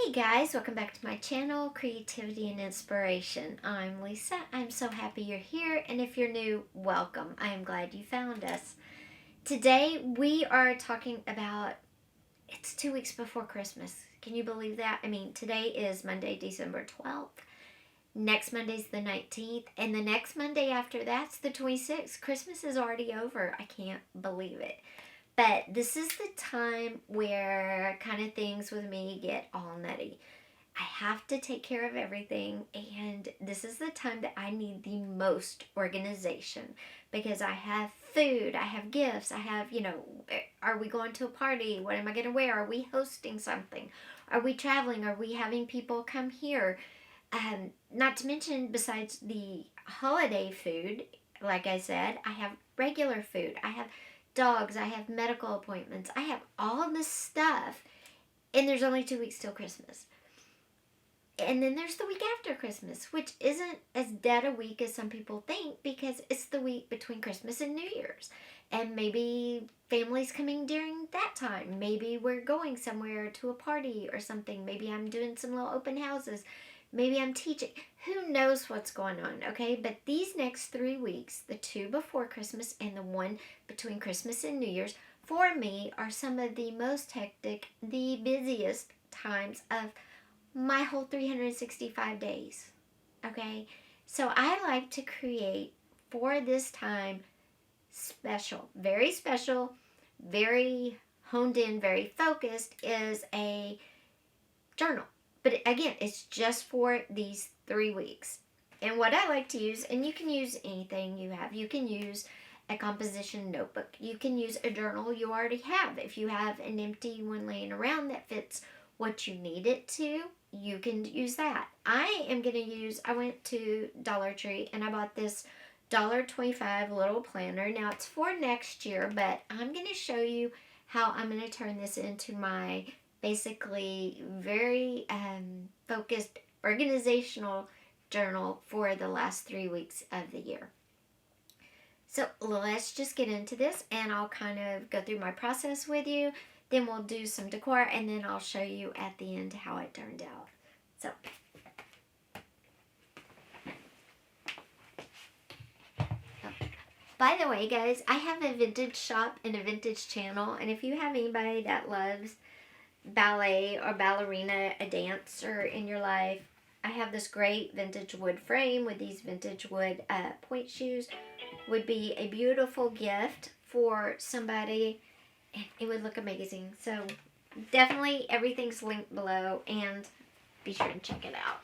Hey guys, welcome back to my channel, Creativity and Inspiration. I'm Lisa. I'm so happy you're here, and if you're new, welcome. I am glad you found us. Today we are talking about, it's 2 weeks before Christmas. Can you believe that? I mean, today is Monday, December 12th. Next Monday's the 19th, and the next Monday after that's the 26th. Christmas is already over. I can't believe it. But this is the time where kind of things with me get all nutty. I have to take care of everything, and this is the time that I need the most organization because I have food, I have gifts, I have, are we going to a party? What am I going to wear? Are we hosting something? Are we traveling? Are we having people come here? Not to mention, besides the holiday food, like I said, I have regular food. I have dogs. I have medical appointments. I have all this stuff. And there's only 2 weeks till Christmas. And then there's the week after Christmas, which isn't as dead a week as some people think because it's the week between Christmas and New Year's. And maybe family's coming during that time. Maybe we're going somewhere to a party or something. Maybe I'm doing some little open houses. Maybe I'm teaching. Who knows what's going on, okay? But these next 3 weeks, the 2 before Christmas and the 1 between Christmas and New Year's, for me are some of the most hectic, the busiest times of my whole 365 days, okay? So I like to create for this time special, very honed in, very focused is a journal. But again, it's just for these 3 weeks. And what I like to use, and you can use anything you have. You can use a composition notebook. You can use a journal you already have. If you have an empty one laying around that fits what you need it to, you can use that. I went to Dollar Tree and I bought this $1.25 little planner. Now it's for next year, but I'm going to show you how I'm going to turn this into my basically very focused organizational journal for the last 3 weeks of the year. So let's just get into this and I'll kind of go through my process with you. Then we'll do some decor and then I'll show you at the end how it turned out. So, by the way guys, I have a vintage shop and a vintage channel, and if you have anybody that loves ballet or ballerina, a dancer in your life, I have this great vintage wood frame with these vintage wood point shoes. Would be a beautiful gift for somebody. It would look amazing. So definitely everything's linked below and be sure and check it out.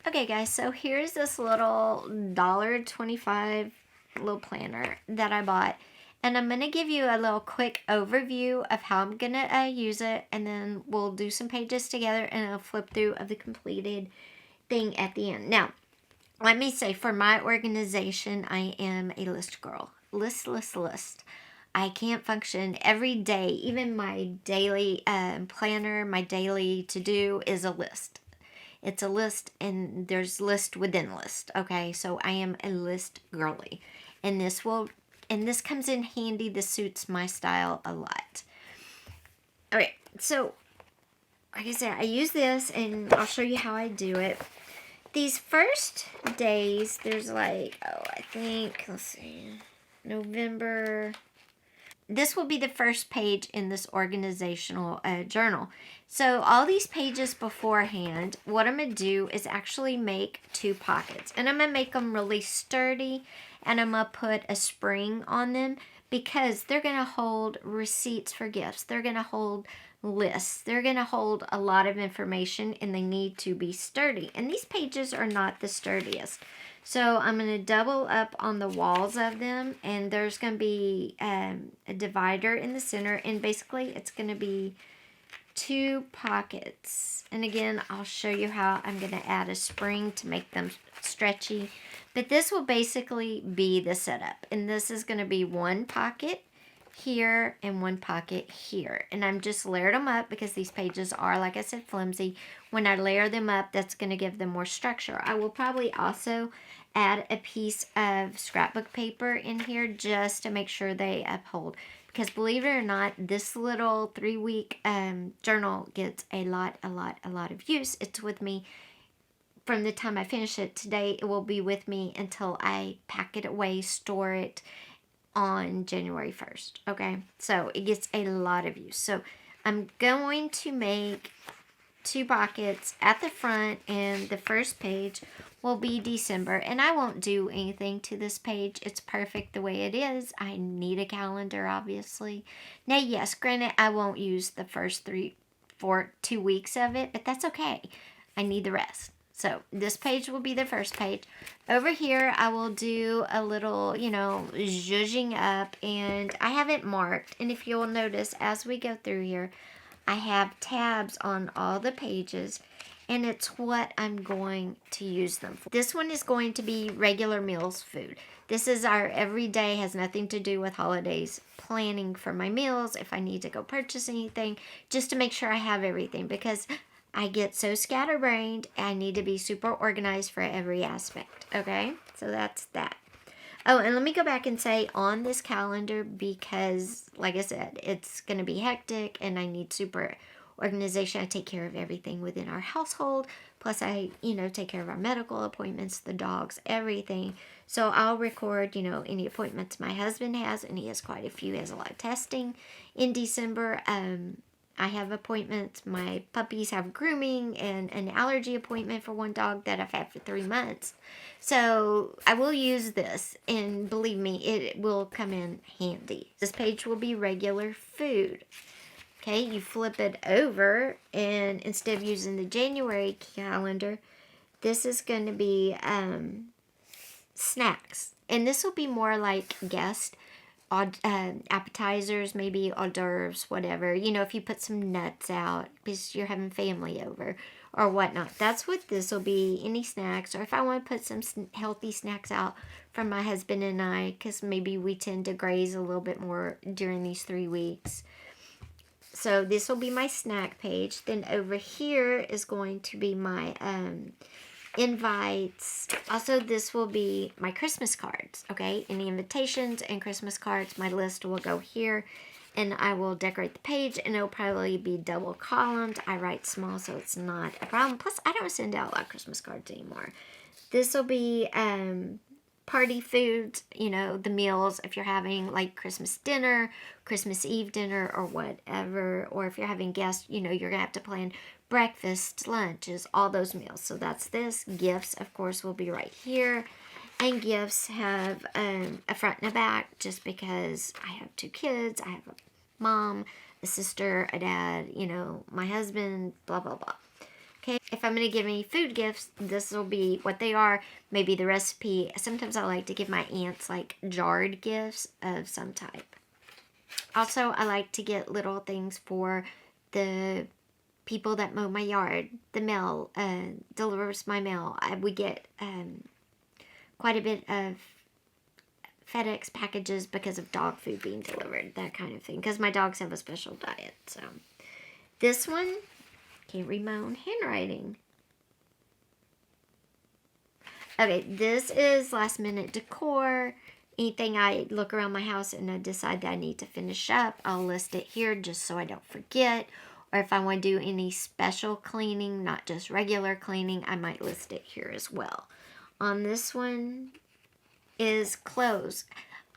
Okay guys, so here's this little $1.25 little planner that I bought. And I'm going to give you a little quick overview of how I'm going to use it. And then we'll do some pages together and I'll flip through of the completed thing at the end. Now, let me say, for my organization, I am a list girl. List. I can't function every day. Even my daily planner, my daily to-do is a list. It's a list and there's list within list. Okay, so I am a list girly. And this comes in handy. This suits my style a lot. All right, so like I said, I use this and I'll show you how I do it. These first days, there's like, I think, let's see, November. This will be the first page in this organizational journal. So all these pages beforehand, what I'm going to do is actually make 2 pockets. And I'm going to make them really sturdy. And I'm going to put a spring on them because they're going to hold receipts for gifts. They're going to hold lists. They're going to hold a lot of information and they need to be sturdy. And these pages are not the sturdiest. So I'm going to double up on the walls of them, and there's going to be a divider in the center, and basically it's going to be 2 pockets. And again, I'll show you how I'm going to add a spring to make them stretchy. But this will basically be the setup, and this is going to be 1 pocket here and 1 pocket here. And I'm just layered them up because these pages are, like I said, flimsy. When I layer them up, that's going to give them more structure. I will probably also add a piece of scrapbook paper in here just to make sure they uphold. because believe it or not, this little 3-week journal gets a lot of use. It's with me from the time I finish it today. It will be with me until I pack it away, store it on January 1st. Okay, so it gets a lot of use. So I'm going to make 2 pockets at the front, and the first page will be December. And I won't do anything to this page. It's perfect the way it is. I need a calendar, obviously. Now, yes, granted, I won't use the first 2 weeks of it, but that's okay. I need the rest. So this page will be the first page. Over here, I will do a little, zhuzhing up, and I have it marked. And if you'll notice, as we go through here, I have tabs on all the pages, and it's what I'm going to use them for. This one is going to be regular meals food. This is our everyday, has nothing to do with holidays, planning for my meals, if I need to go purchase anything, just to make sure I have everything, because I get so scatterbrained. I need to be super organized for every aspect, okay? So that's that. Oh, and let me go back and say on this calendar, because, like I said, it's going to be hectic and I need super organization. I take care of everything within our household. Plus, I, take care of our medical appointments, the dogs, everything. So I'll record, any appointments my husband has, and he has quite a few. He has a lot of testing in December. I have appointments. My puppies have grooming and an allergy appointment for one dog that I've had for 3 months. So I will use this, and believe me, it will come in handy. This page will be regular food. Okay, you flip it over, and instead of using the January calendar, this is going to be snacks. And this will be more like guest appetizers, maybe hors d'oeuvres, whatever. If you put some nuts out because you're having family over or whatnot. That's what this will be, any snacks. Or if I want to put some healthy snacks out from my husband and I, because maybe we tend to graze a little bit more during these 3 weeks. So this will be my snack page. Then over here is going to be my invites. Also, this will be my Christmas cards, okay? Any invitations and Christmas cards, my list will go here, and I will decorate the page, and it'll probably be double columned. I write small, so it's not a problem. Plus, I don't send out a lot of Christmas cards anymore. This will be party foods, the meals, if you're having like Christmas dinner, Christmas Eve dinner, or whatever, or if you're having guests, you're gonna have to plan breakfast, lunches, all those meals. So that's this. Gifts, of course, will be right here. And gifts have a front and a back, just because I have 2 kids. I have a mom, a sister, a dad, my husband, blah, blah, blah. Okay, if I'm going to give any food gifts, this will be what they are. Maybe the recipe. Sometimes I like to give my aunts like jarred gifts of some type. Also, I like to get little things for the people that mow my yard. The mail delivers my mail. We get quite a bit of FedEx packages because of dog food being delivered, that kind of thing, because my dogs have a special diet. So this one, can't read my own handwriting. Okay, this is last minute decor. Anything I look around my house and I decide that I need to finish up, I'll list it here just so I don't forget. Or if I want to do any special cleaning, not just regular cleaning, I might list it here as well. On this one is clothes.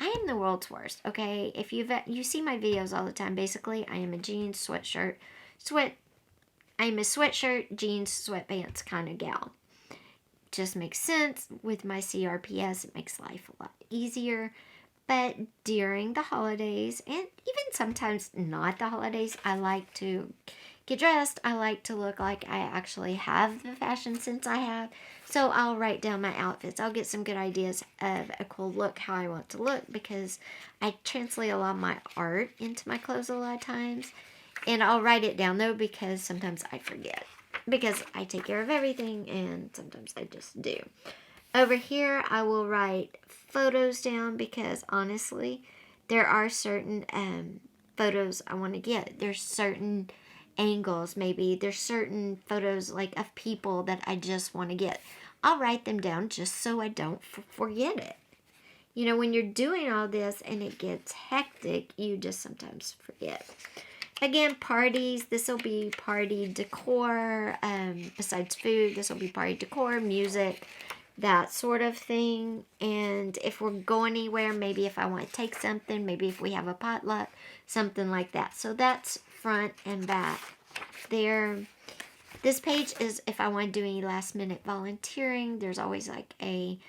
I am the world's worst, okay? If you see my videos all the time, basically, I am a jeans, sweatshirt, I'm a sweatshirt, jeans, sweatpants kind of gal. Just makes sense with my CRPS. It makes life a lot easier. But during the holidays, and even sometimes not the holidays, I like to get dressed. I like to look like I actually have the fashion sense I have. So I'll write down my outfits. I'll get some good ideas of a cool look, how I want to look, because I translate a lot of my art into my clothes a lot of times. And I'll write it down, though, because sometimes I forget. Because I take care of everything, and sometimes I just do. Over here, I will write photos down, because honestly, there are certain photos I want to get. There's certain angles, maybe. There's certain photos like of people that I just want to get. I'll write them down just so I don't forget it. you know, when you're doing all this and it gets hectic, you just sometimes forget. Again, parties, this will be party decor. Besides food, this will be party decor, music, that sort of thing. And if we're going anywhere, maybe if I want to take something, maybe if we have a potluck, something like that. So that's front and back there. This page is if I want to do any last minute volunteering. There's always like a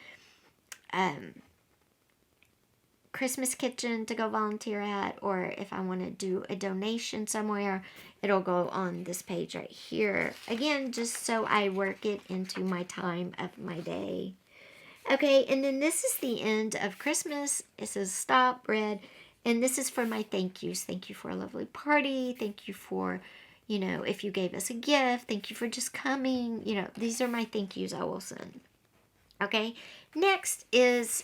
Christmas kitchen to go volunteer at, or if I want to do a donation somewhere, it'll go on this page right here. Again, just so I work it into my time of my day. Okay, and then this is the end of Christmas. It says stop, red, and this is for my thank yous. Thank you for a lovely party. Thank you for, you know, if you gave us a gift. Thank you for just coming. You know, these are my thank yous I will send. Okay, next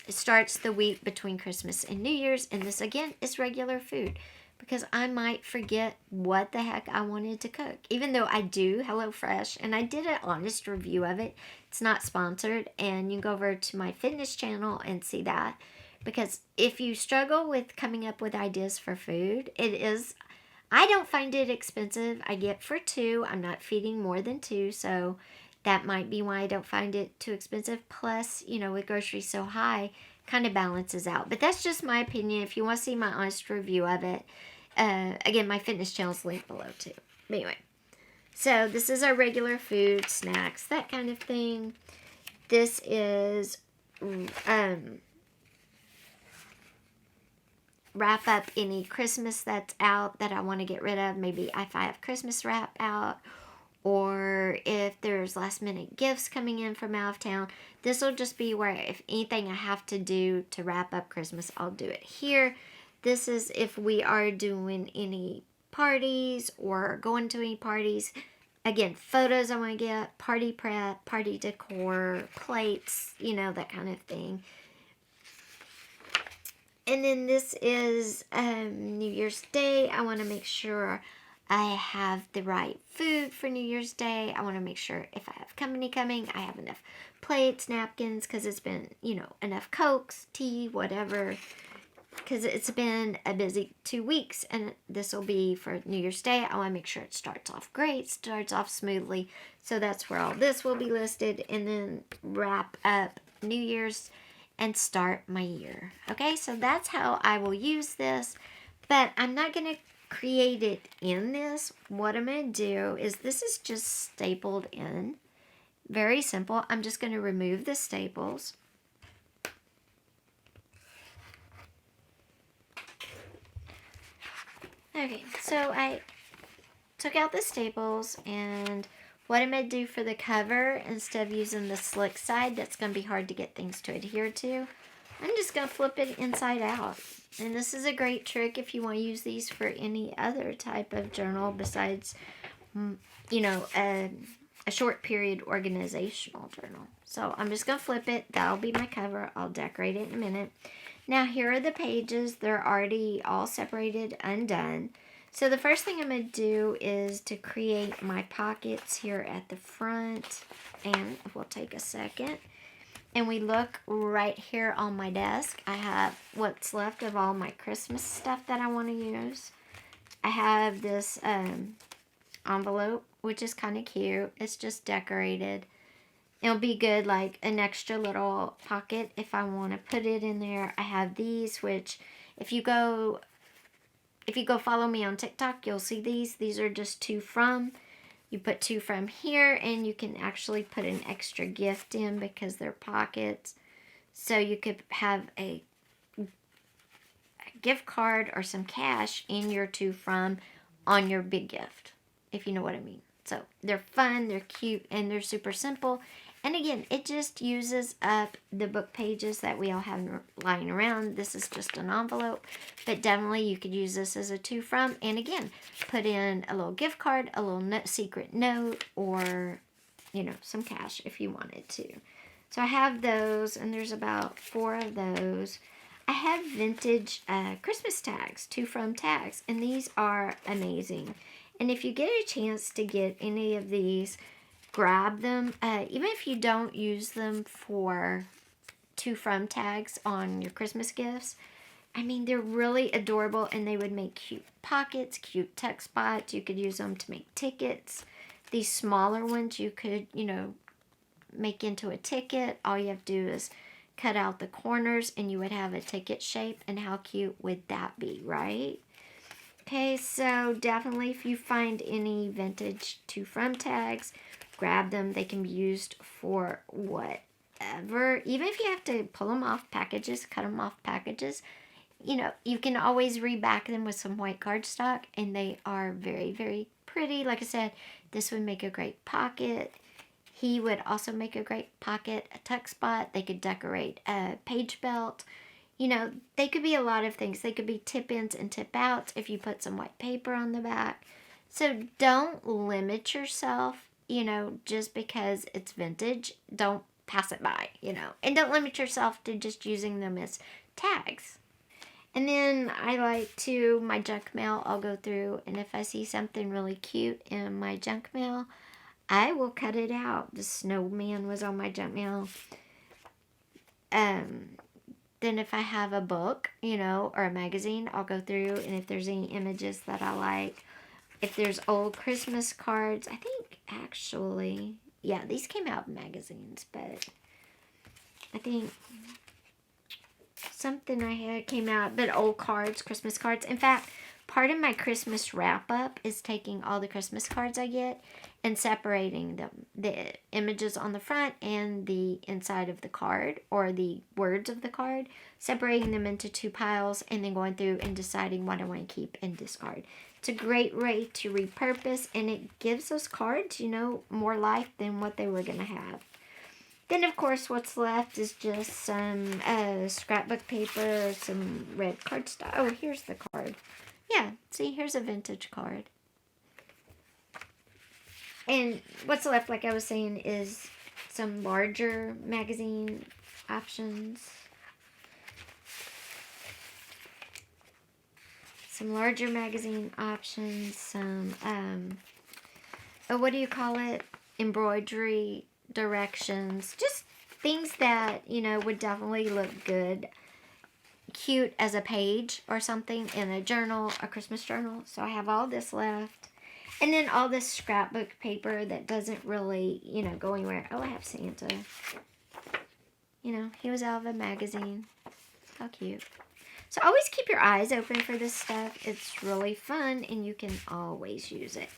starts the week between Christmas and New Year's, and this again is regular food because I might forget what the heck I wanted to cook. Even though I do HelloFresh, and I did an honest review of it. It's not sponsored, and you can go over to my fitness channel and see that. Because if you struggle with coming up with ideas for food, I don't find it expensive. I get for 2. I'm not feeding more than 2, so that might be why I don't find it too expensive. Plus, you know, with groceries so high, kind of balances out. But that's just my opinion. If you want to see my honest review of it, again, my fitness channel is linked below too. But anyway, so this is our regular food, snacks, that kind of thing. This is wrap up any Christmas that's out that I want to get rid of. Maybe if I have Christmas wrap out, or if there's last minute gifts coming in from out of town. This will just be where if anything I have to do to wrap up Christmas, I'll do it here. This is if we are doing any parties or going to any parties. Again, photos I want to get, party prep, party decor, plates, you know, that kind of thing. And then this is New Year's Day. I want to make sure I have the right food for New Year's Day. I want to make sure if I have company coming, I have enough plates, napkins, because it's been, you know, enough Cokes, tea, whatever. Because it's been a busy 2 weeks, and this will be for New Year's Day. I want to make sure it starts off great, starts off smoothly. So that's where all this will be listed, and then wrap up New Year's and start my year. Okay, so that's how I will use this, but I'm not going to create it in this. What I'm going to do is this is just stapled in. Very simple. I'm just going to remove the staples. Okay, so I took out the staples, and what I'm going to do for the cover, instead of using the slick side, that's going to be hard to get things to adhere to, I'm just going to flip it inside out. And this is a great trick if you want to use these for any other type of journal besides, you know, a short period organizational journal. So I'm just going to flip it. That'll be my cover. I'll decorate it in a minute. Now here are the pages. They're already all separated, undone. So the first thing I'm going to do is to create my pockets here at the front. And we'll take a second. And we look right here on my desk. I have what's left of all my Christmas stuff that I want to use. I have this envelope, which is kind of cute. It's just decorated. It'll be good, like an extra little pocket if I want to put it in there. I have these, which if you go follow me on TikTok, you'll see these. These are just to from. You put to from here, and you can actually put an extra gift in because they're pockets. So you could have a gift card or some cash in your to from on your big gift, if you know what I mean. So they're fun, they're cute, and they're super simple. And again, it just uses up the book pages that we all have lying around. This is just an envelope, but definitely you could use this as a to from. And again, put in a little gift card, a little secret note, or, you know, some cash if you wanted to. So I have those, and there's about 4 of those. I have vintage Christmas tags, to from tags, and these are amazing. And if you get a chance to get any of these, grab them. Even if you don't use them for to from tags on your Christmas gifts. I mean, they're really adorable, and they would make cute pockets, cute tuck spots. You could use them to make tickets. These smaller ones you could, make into a ticket. All you have to do is cut out the corners and you would have a ticket shape. And how cute would that be, right? Okay, so definitely if you find any vintage to from tags, grab them. They can be used for whatever. Even if you have to pull them off packages, cut them off packages, you can always reback them with some white cardstock, and they are very, very pretty. Like I said, this would make a great pocket. He would also make a great pocket, a tuck spot. They could decorate a page belt. They could be a lot of things. They could be tip-ins and tip-outs if you put some white paper on the back. So don't limit yourself, just because it's vintage. Don't pass it by, And don't limit yourself to just using them as tags. And then I like to, my junk mail, I'll go through, and if I see something really cute in my junk mail, I will cut it out. The snowman was on my junk mail. Then if I have a book, or a magazine, I'll go through, and if there's any images that I like, if there's old Christmas cards, I think actually, yeah, these came out in magazines, but I think something I had came out, but old cards, Christmas cards. In fact, part of my Christmas wrap-up is taking all the Christmas cards I get and separating them, the images on the front and the inside of the card, or the words of the card, separating them into two piles, and then going through and deciding what I want to keep and discard. It's a great way to repurpose, and it gives those cards, more life than what they were going to have. Then, of course, what's left is just some scrapbook paper, some red cardstock. Oh, here's the card. Yeah, see, here's a vintage card. And what's left, like I was saying, is some larger magazine options. Some larger magazine options. Some, what do you call it? Embroidery directions. Just things that, would definitely look good. Cute as a page or something in a journal, a Christmas journal. So I have all this left. And then all this scrapbook paper that doesn't really, go anywhere. Oh, I have Santa. He was out of a magazine. How cute. So always keep your eyes open for this stuff. It's really fun, and you can always use it.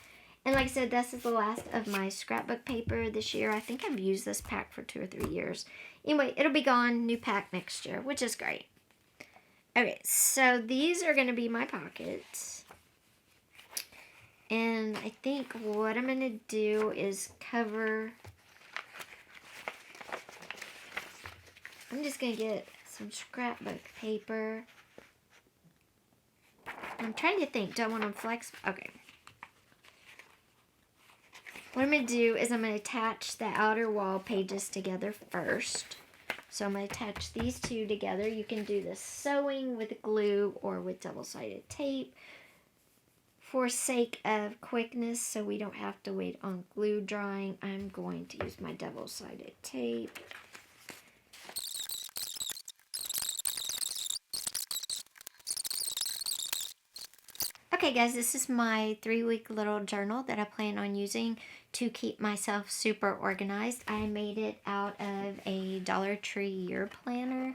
And like I said, this is the last of my scrapbook paper this year. I think I've used this pack for 2 or 3 years. Anyway, it'll be gone, new pack next year, which is great. Okay, so these are going to be my pockets. And I think what I'm going to do is cover... I'm just going to get some scrapbook paper. I'm trying to think. Do I want them flexible? Okay. What I'm going to do is I'm going to attach the outer wall pages together first. So I'm going to attach these two together. You can do this sewing with glue or with double-sided tape. For sake of quickness, so we don't have to wait on glue drying, I'm going to use my double-sided tape. Okay guys, this is my 3-week little journal that I plan on using to keep myself super organized. I made it out of a Dollar Tree year planner.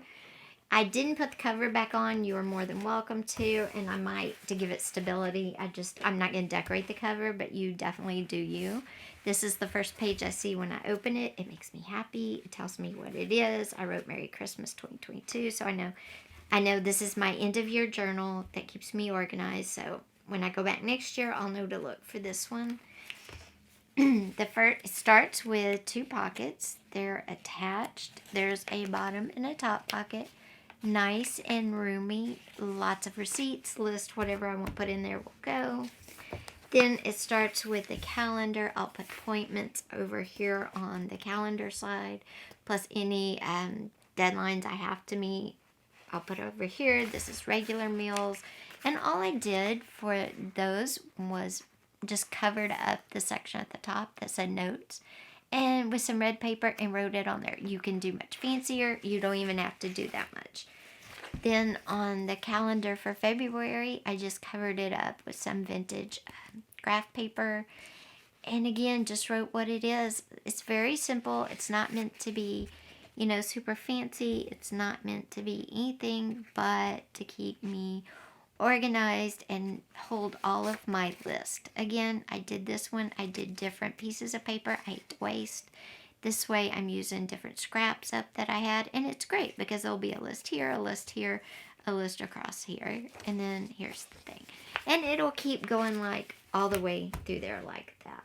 I didn't put the cover back on. You are more than welcome to, and I might, to give it stability, I'm not going to decorate the cover, but you definitely do you. This is the first page I see when I open it. It makes me happy. It tells me what it is. I wrote Merry Christmas 2022, so I know this is my end of year journal that keeps me organized, so when I go back next year, I'll know to look for this one. The first starts with 2 pockets. They're attached. There's a bottom and a top pocket. Nice and roomy. Lots of receipts, list, whatever I want to put in there will go. Then it starts with the calendar. I'll put appointments over here on the calendar side, plus any deadlines I have to meet. I'll put over here. This is regular meals. And all I did for those was just covered up the section at the top that said notes. and with some red paper and wrote it on there. You can do much fancier. You don't even have to do that much. Then on the calendar for February, I just covered it up with some vintage graph paper. And again, just wrote what it is. It's very simple. It's not meant to be, super fancy. It's not meant to be anything but to keep me organized and hold all of my list. Again, I did this one. I did different pieces of paper. I hate to waste. This way I'm using different scraps up that I had, and it's great because there'll be a list here, a list here, a list across here, and then here's the thing. And it'll keep going like all the way through there like that.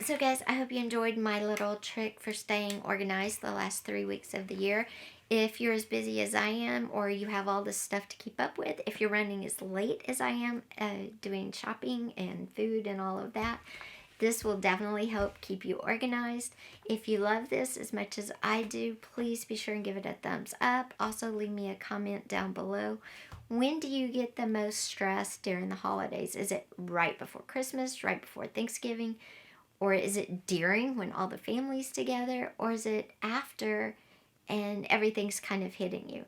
So guys, I hope you enjoyed my little trick for staying organized the last 3 weeks of the year. If you're as busy as I am, or you have all this stuff to keep up with, if you're running as late as I am doing shopping and food and all of that, this will definitely help keep you organized. If you love this as much as I do, please be sure and give it a thumbs up. Also, leave me a comment down below. When do you get the most stress during the holidays? Is it right before Christmas, right before Thanksgiving? Or is it during when all the family's together? Or is it after and everything's kind of hitting you?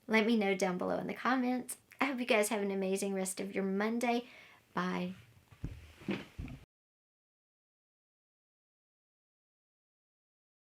Let me know down below in the comments. I hope you guys have an amazing rest of your Monday. Bye.